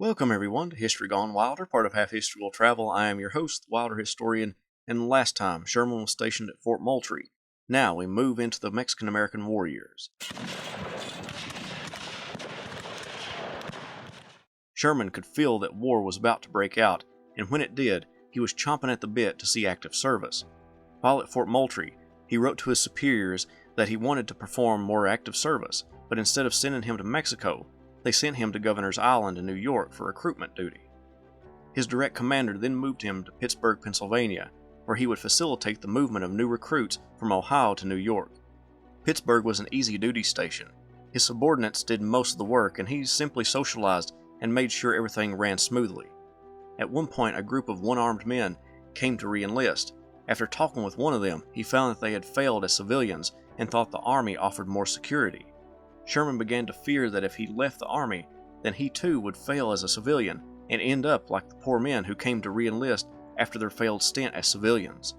Welcome, everyone, to History Gone Wilder, part of Half History Will Travel. I am your host, the Wilder Historian, and last time, Sherman was stationed at Fort Moultrie. Now we move into the Mexican-American War years. Sherman could feel that war was about to break out, and when it did, he was chomping at the bit to see active service. While at Fort Moultrie, he wrote to his superiors that he wanted to perform more active service, but instead of sending him to Mexico, they sent him to Governor's Island in New York for recruitment duty. His direct commander then moved him to Pittsburgh, Pennsylvania, where he would facilitate the movement of new recruits from Ohio to New York. Pittsburgh was an easy duty station. His subordinates did most of the work, and he simply socialized and made sure everything ran smoothly. At one point, a group of one-armed men came to re-enlist. After talking with one of them, he found that they had failed as civilians and thought the Army offered more security. Sherman began to fear that if he left the Army, then he too would fail as a civilian and end up like the poor men who came to re-enlist after their failed stint as civilians.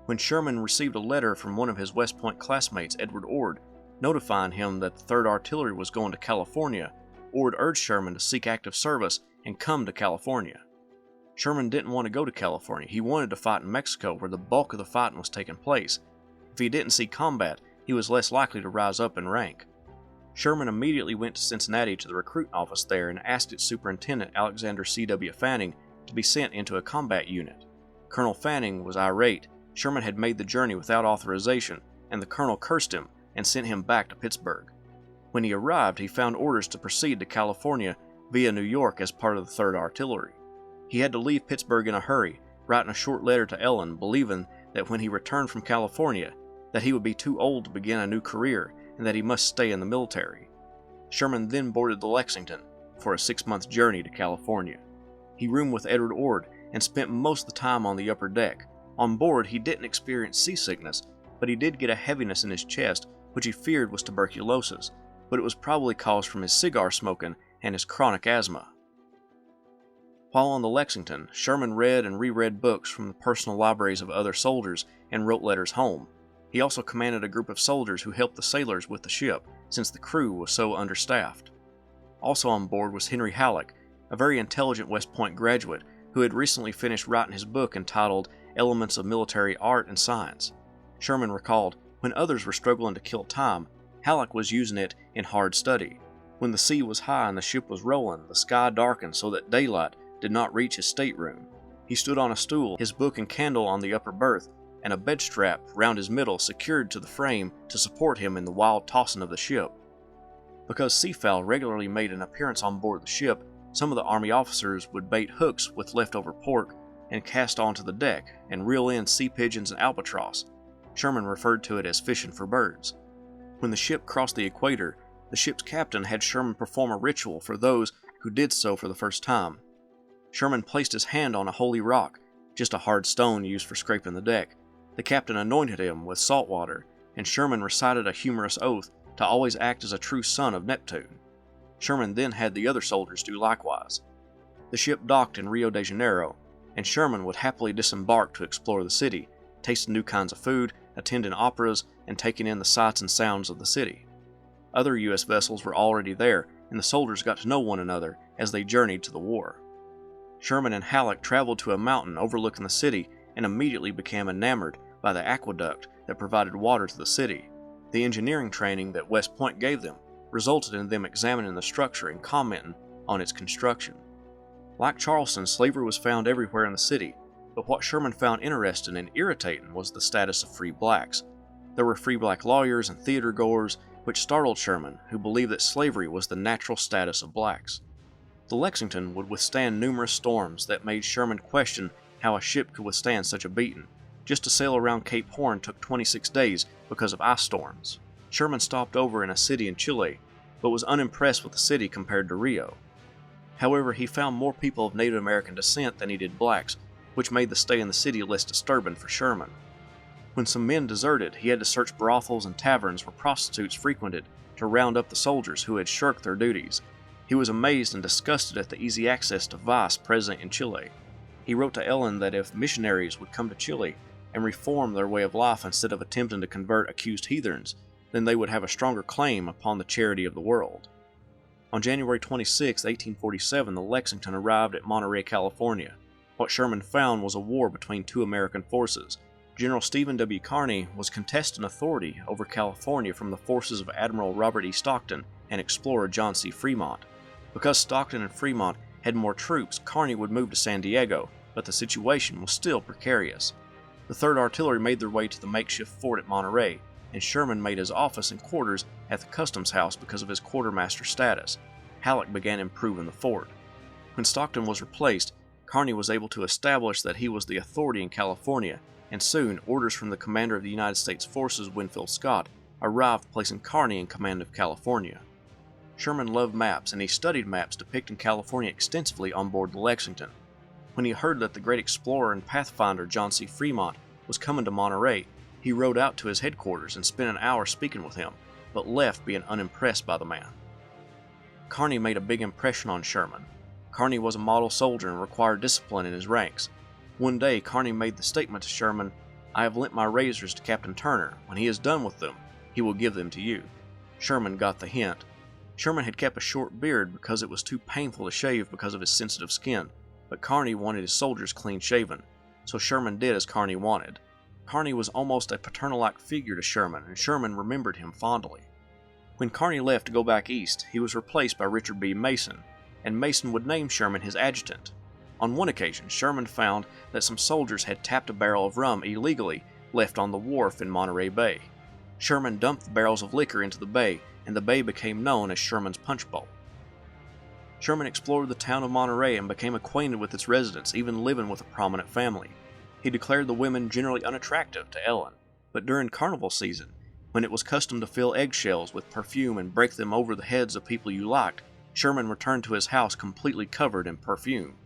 When Sherman received a letter from one of his West Point classmates, Edward Ord, notifying him that the 3rd Artillery was going to California, Ord urged Sherman to seek active service and come to California. Sherman didn't want to go to California. He wanted to fight in Mexico, where the bulk of the fighting was taking place. If he didn't see combat, he was less likely to rise up in rank. Sherman immediately went to Cincinnati to the recruiting office there and asked its superintendent, Alexander C.W. Fanning, to be sent into a combat unit. Colonel Fanning was irate. Sherman had made the journey without authorization, and the colonel cursed him and sent him back to Pittsburgh. When he arrived, he found orders to proceed to California via New York as part of the 3rd Artillery. He had to leave Pittsburgh in a hurry, writing a short letter to Ellen, believing that when he returned from California, that he would be too old to begin a new career and that he must stay in the military. Sherman then boarded the Lexington for a 6-month journey to California. He roomed with Edward Ord and spent most of the time on the upper deck. On board, he didn't experience seasickness, but he did get a heaviness in his chest, which he feared was tuberculosis, but it was probably caused from his cigar smoking and his chronic asthma. While on the Lexington, Sherman read and reread books from the personal libraries of other soldiers and wrote letters home. He also commanded a group of soldiers who helped the sailors with the ship, since the crew was so understaffed. Also on board was Henry Halleck, a very intelligent West Point graduate who had recently finished writing his book entitled Elements of Military Art and Science. Sherman recalled, when others were struggling to kill time, Halleck was using it in hard study. When the sea was high and the ship was rolling, the sky darkened so that daylight did not reach his stateroom. He stood on a stool, his book and candle on the upper berth, and a bed strap round his middle secured to the frame to support him in the wild tossing of the ship. Because seafowl regularly made an appearance on board the ship, some of the Army officers would bait hooks with leftover pork and cast onto the deck and reel in sea pigeons and albatross. Sherman referred to it as fishing for birds. When the ship crossed the equator, the ship's captain had Sherman perform a ritual for those who did so for the first time. Sherman placed his hand on a holy rock, just a hard stone used for scraping the deck. The captain anointed him with salt water, and Sherman recited a humorous oath to always act as a true son of Neptune. Sherman then had the other soldiers do likewise. The ship docked in Rio de Janeiro, and Sherman would happily disembark to explore the city, tasting new kinds of food, attending operas, and taking in the sights and sounds of the city. Other U.S. vessels were already there, and the soldiers got to know one another as they journeyed to the war. Sherman and Halleck traveled to a mountain overlooking the city and immediately became enamored by the aqueduct that provided water to the city. The engineering training that West Point gave them resulted in them examining the structure and commenting on its construction. Like Charleston, slavery was found everywhere in the city, but what Sherman found interesting and irritating was the status of free blacks. There were free black lawyers and theater goers, which startled Sherman, who believed that slavery was the natural status of blacks. The Lexington would withstand numerous storms that made Sherman question how a ship could withstand such a beating. Just to sail around Cape Horn took 26 days because of ice storms. Sherman stopped over in a city in Chile, but was unimpressed with the city compared to Rio. However, he found more people of Native American descent than he did blacks, which made the stay in the city less disturbing for Sherman. When some men deserted, he had to search brothels and taverns where prostitutes frequented to round up the soldiers who had shirked their duties. He was amazed and disgusted at the easy access to vice present in Chile. He wrote to Ellen that if missionaries would come to Chile and reform their way of life instead of attempting to convert accused heathens, then they would have a stronger claim upon the charity of the world. On January 26, 1847, the Lexington arrived at Monterey, California. What Sherman found was a war between two American forces. General Stephen W. Kearny was contesting authority over California from the forces of Admiral Robert E. Stockton and explorer John C. Fremont. Because Stockton and Fremont had more troops, Kearny would move to San Diego, but the situation was still precarious. The 3rd Artillery made their way to the makeshift fort at Monterey, and Sherman made his office and quarters at the Customs House because of his quartermaster status. Halleck began improving the fort. When Stockton was replaced, Kearny was able to establish that he was the authority in California, and soon orders from the commander of the United States forces, Winfield Scott, arrived placing Kearny in command of California. Sherman loved maps, and he studied maps depicting California extensively on board the Lexington. When he heard that the great explorer and pathfinder John C. Fremont was coming to Monterey, he rode out to his headquarters and spent an hour speaking with him, but left being unimpressed by the man. Kearny made a big impression on Sherman. Kearny was a model soldier and required discipline in his ranks. One day, Kearny made the statement to Sherman, "I have lent my razors to Captain Turner. When he is done with them, he will give them to you." Sherman got the hint. Sherman had kept a short beard because it was too painful to shave because of his sensitive skin, but Kearny wanted his soldiers clean-shaven, so Sherman did as Kearny wanted. Kearny was almost a paternal-like figure to Sherman, and Sherman remembered him fondly. When Kearny left to go back east, he was replaced by Richard B. Mason, and Mason would name Sherman his adjutant. On one occasion, Sherman found that some soldiers had tapped a barrel of rum illegally left on the wharf in Monterey Bay. Sherman dumped the barrels of liquor into the bay, and the bay became known as Sherman's Punch Bowl. Sherman explored the town of Monterey and became acquainted with its residents, even living with a prominent family. He declared the women generally unattractive to Ellen, but during carnival season, when it was custom to fill eggshells with perfume and break them over the heads of people you liked, Sherman returned to his house completely covered in perfume.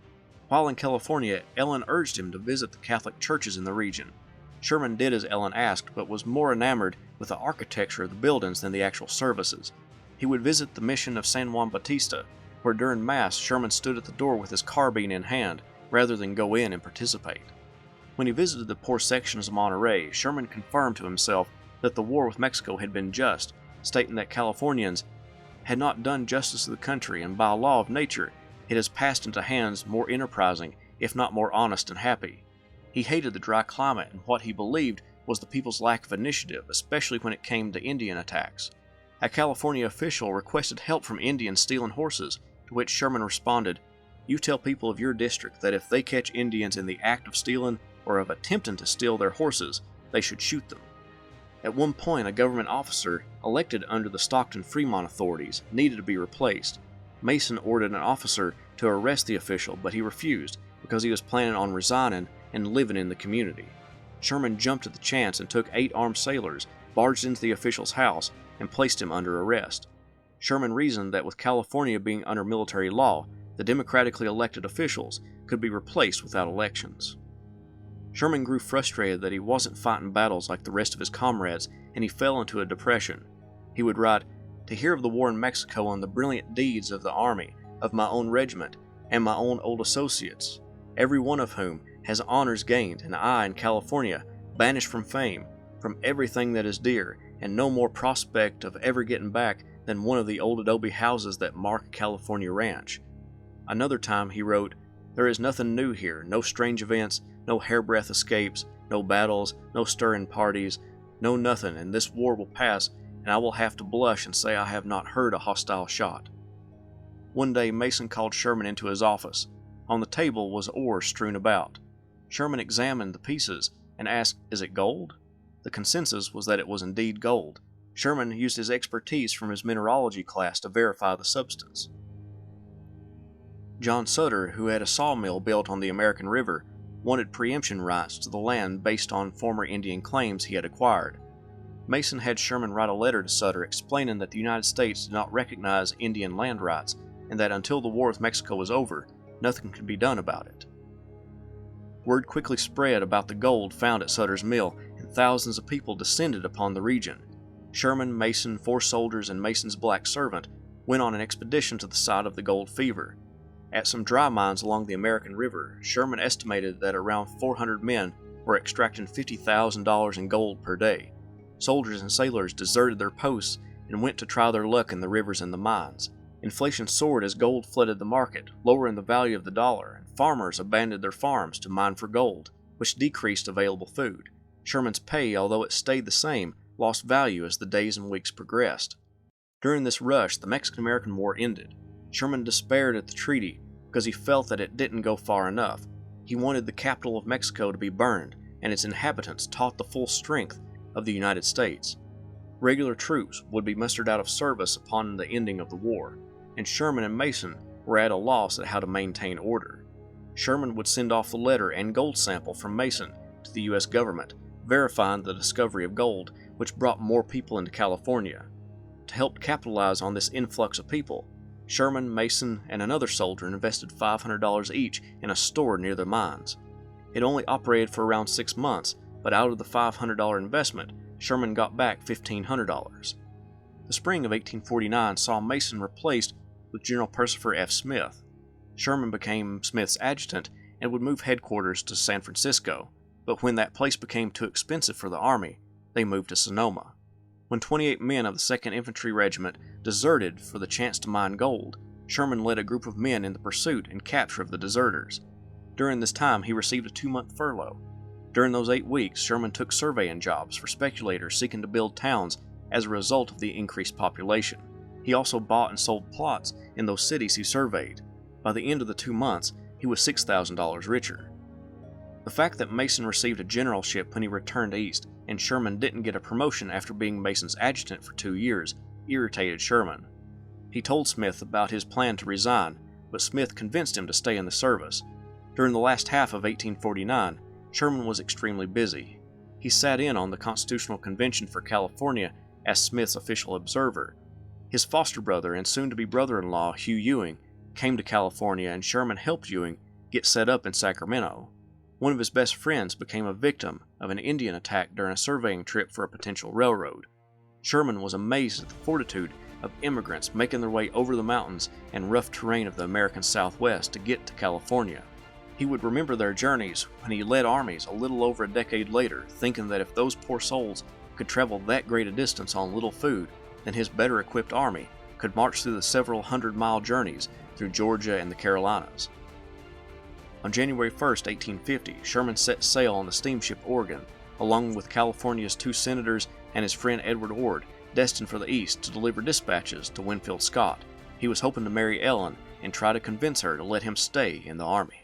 While in California, Ellen urged him to visit the Catholic churches in the region. Sherman did as Ellen asked, but was more enamored with the architecture of the buildings than the actual services. He would visit the mission of San Juan Bautista, where during Mass Sherman stood at the door with his carbine in hand, rather than go in and participate. When he visited the poor sections of Monterey, Sherman confirmed to himself that the war with Mexico had been just, stating that Californians had not done justice to the country, and by a law of nature, it has passed into hands more enterprising, if not more honest and happy. He hated the dry climate and what he believed was the people's lack of initiative, especially when it came to Indian attacks. A California official requested help from Indians stealing horses, to which Sherman responded, "You tell people of your district that if they catch Indians in the act of stealing or of attempting to steal their horses, they should shoot them." At one point, a government officer, elected under the Stockton-Fremont authorities, needed to be replaced. Mason ordered an officer to arrest the official, but he refused because he was planning on resigning and living in the community. Sherman jumped at the chance and took 8 armed sailors, barged into the official's house, and placed him under arrest. Sherman reasoned that with California being under military law, the democratically elected officials could be replaced without elections. Sherman grew frustrated that he wasn't fighting battles like the rest of his comrades, and he fell into a depression. He would write, "To hear of the war in Mexico and the brilliant deeds of the army, of my own regiment, and my own old associates, every one of whom has honors gained, and I, in California, banished from fame, from everything that is dear, and no more prospect of ever getting back than one of the old adobe houses that mark a California ranch." Another time he wrote, "There is nothing new here, no strange events, no hairbreadth escapes, no battles, no stirring parties, no nothing, and this war will pass, and I will have to blush and say I have not heard a hostile shot." One day Mason called Sherman into his office. On the table was ore strewn about. Sherman examined the pieces and asked, "Is it gold?" The consensus was that it was indeed gold. Sherman used his expertise from his mineralogy class to verify the substance. John Sutter, who had a sawmill built on the American River, wanted preemption rights to the land based on former Indian claims he had acquired. Mason had Sherman write a letter to Sutter explaining that the United States did not recognize Indian land rights, and that until the war with Mexico was over, nothing could be done about it. Word quickly spread about the gold found at Sutter's mill, and thousands of people descended upon the region. Sherman, Mason, 4 soldiers, and Mason's black servant went on an expedition to the site of the gold fever. At some dry mines along the American River, Sherman estimated that around 400 men were extracting $50,000 in gold per day. Soldiers and sailors deserted their posts and went to try their luck in the rivers and the mines. Inflation soared as gold flooded the market, lowering the value of the dollar, and farmers abandoned their farms to mine for gold, which decreased available food. Sherman's pay, although it stayed the same, lost value as the days and weeks progressed. During this rush, the Mexican-American War ended. Sherman despaired at the treaty because he felt that it didn't go far enough. He wanted the capital of Mexico to be burned and its inhabitants taught the full strength of the United States. Regular troops would be mustered out of service upon the ending of the war, and Sherman and Mason were at a loss at how to maintain order. Sherman would send off the letter and gold sample from Mason to the U.S. government, verifying the discovery of gold, which brought more people into California. To help capitalize on this influx of people, Sherman, Mason, and another soldier invested $500 each in a store near the mines. It only operated for around 6 months, but out of the $500 investment, Sherman got back $1,500. The spring of 1849 saw Mason replaced with General Percifer F. Smith. Sherman became Smith's adjutant and would move headquarters to San Francisco, but when that place became too expensive for the Army, they moved to Sonoma. When 28 men of the 2nd Infantry Regiment deserted for the chance to mine gold, Sherman led a group of men in the pursuit and capture of the deserters. During this time, he received a 2-month furlough. During those 8 weeks, Sherman took surveying jobs for speculators seeking to build towns as a result of the increased population. He also bought and sold plots in those cities he surveyed. By the end of the 2 months, he was $6,000 richer. The fact that Mason received a generalship when he returned east, and Sherman didn't get a promotion after being Mason's adjutant for 2 years, irritated Sherman. He told Smith about his plan to resign, but Smith convinced him to stay in the service. During the last half of 1849, Sherman was extremely busy. He sat in on the Constitutional Convention for California as Smith's official observer. His foster brother and soon-to-be brother-in-law, Hugh Ewing, came to California, and Sherman helped Ewing get set up in Sacramento. One of his best friends became a victim of an Indian attack during a surveying trip for a potential railroad. Sherman was amazed at the fortitude of immigrants making their way over the mountains and rough terrain of the American Southwest to get to California. He would remember their journeys when he led armies a little over a decade later, thinking that if those poor souls could travel that great a distance on little food, then his better-equipped army could march through the several hundred-mile journeys through Georgia and the Carolinas. On January 1, 1850, Sherman set sail on the steamship Oregon, along with California's 2 senators and his friend Edward Ord, destined for the East to deliver dispatches to Winfield Scott. He was hoping to marry Ellen and try to convince her to let him stay in the Army.